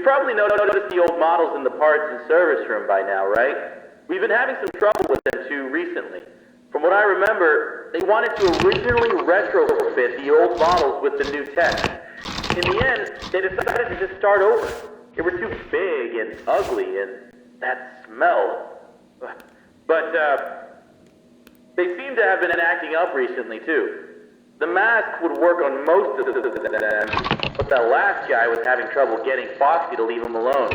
You've probably noticed the old models in the parts and service room by now, right? We've been having some trouble with them too recently. From what I remember, they wanted to originally retrofit the old models with the new tech. In the end, they decided to just start over. They were too big and ugly, and that smell. But they seem to have been acting up recently too. The mask would work on most of them, but that last guy was having trouble getting Foxy to leave him alone.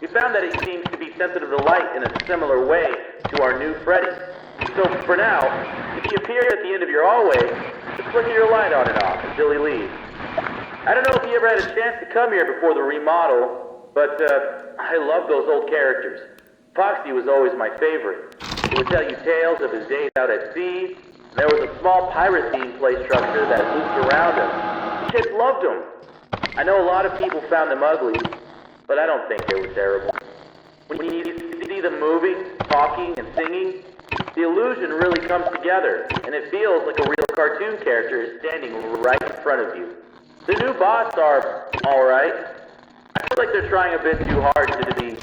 We found that he seems to be sensitive to light in a similar way to our new Freddy. So for now, if he appears at the end of your hallway, just flicker your light on and off until he leaves. I don't know if he ever had a chance to come here before the remodel, but I love those old characters. Foxy was always my favorite. He would tell you tales of his days out at sea. There was a small pirate-themed play structure that looped around him. The kids loved him. I know a lot of people found them ugly, but I don't think they were terrible. When you see them moving, talking, and singing, the illusion really comes together, and it feels like a real cartoon character is standing right in front of you. The new bots are alright. I feel like they're trying a bit too hard to be,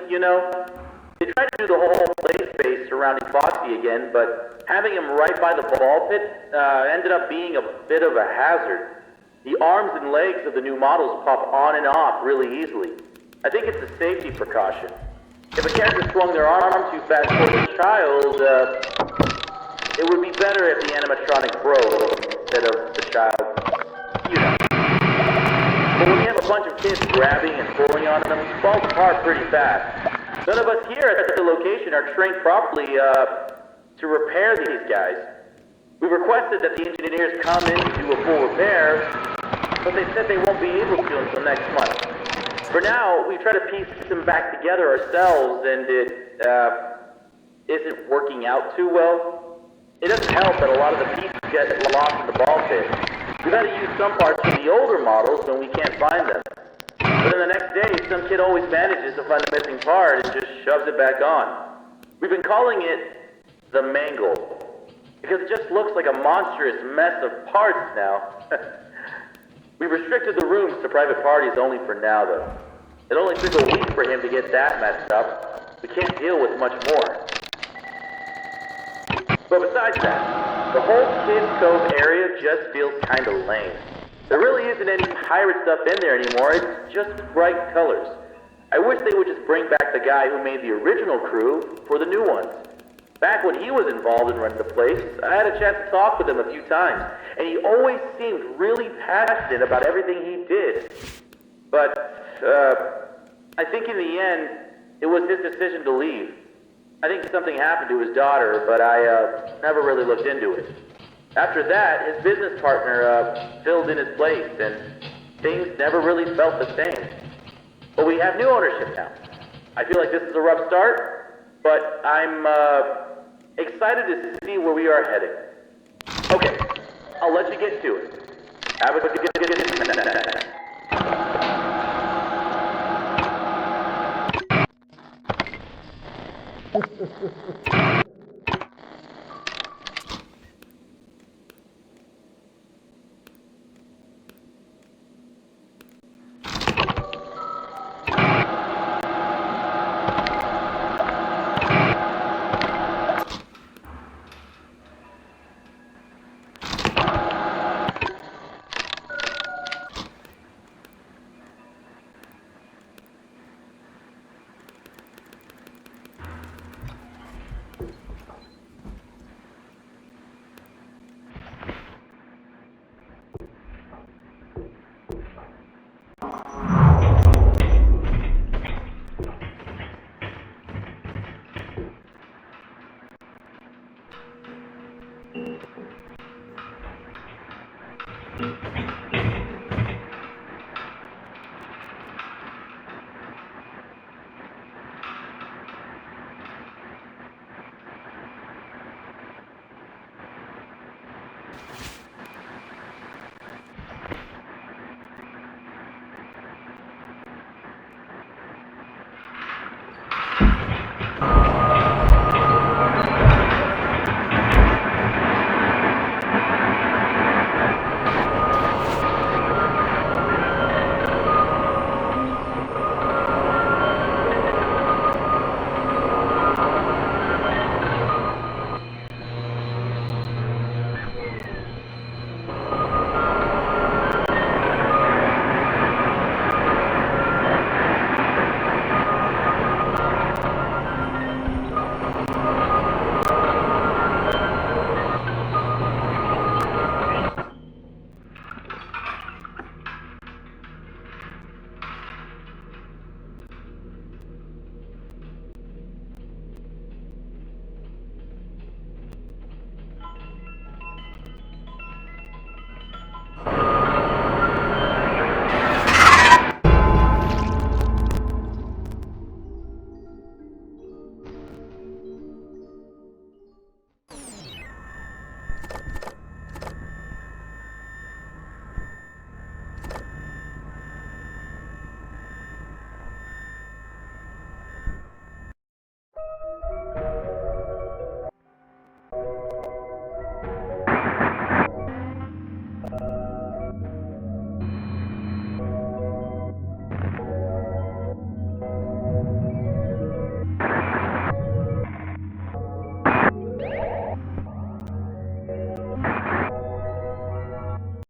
you know? They tried to do the whole play space surrounding Foxy again, but having him right by the ball pit ended up being a bit of a hazard. The arms and legs of the new models pop on and off really easily. I think it's a safety precaution. If a character swung their arm too fast towards a child, it would be better if the animatronic broke instead of the child. You know. But when you have a bunch of kids grabbing and pulling on them, it falls apart pretty fast. None of us here at the location are trained properly to repair these guys. We requested that the engineers come in to do a full repair, but they said they won't be able to until next month. For now, we try to piece them back together ourselves, and it isn't working out too well. It doesn't help that a lot of the pieces get lost in the ball pit. We've had to use some parts from the older models when we can't find them. But then the next day, some kid always manages to find the missing part and just shoves it back on. We've been calling it the Mangle, because it just looks like a monstrous mess of parts now. We restricted the rooms to private parties only for now, though. It only took a week for him to get that messed up. We can't deal with much more. But besides that, the whole Kids Cove area just feels kinda lame. There really isn't any pirate stuff in there anymore, it's just bright colors. I wish they would just bring back the guy who made the original crew for the new ones. Back when he was involved in running the place, I had a chance to talk with him a few times, and he always seemed really passionate about everything he did. But, I think in the end, it was his decision to leave. I think something happened to his daughter, but I never really looked into it. After that, his business partner filled in his place, and things never really felt the same. But we have new ownership now. I feel like this is a rough start, but I'm excited to see where we are heading. Okay, I'll let you get to it. Have a good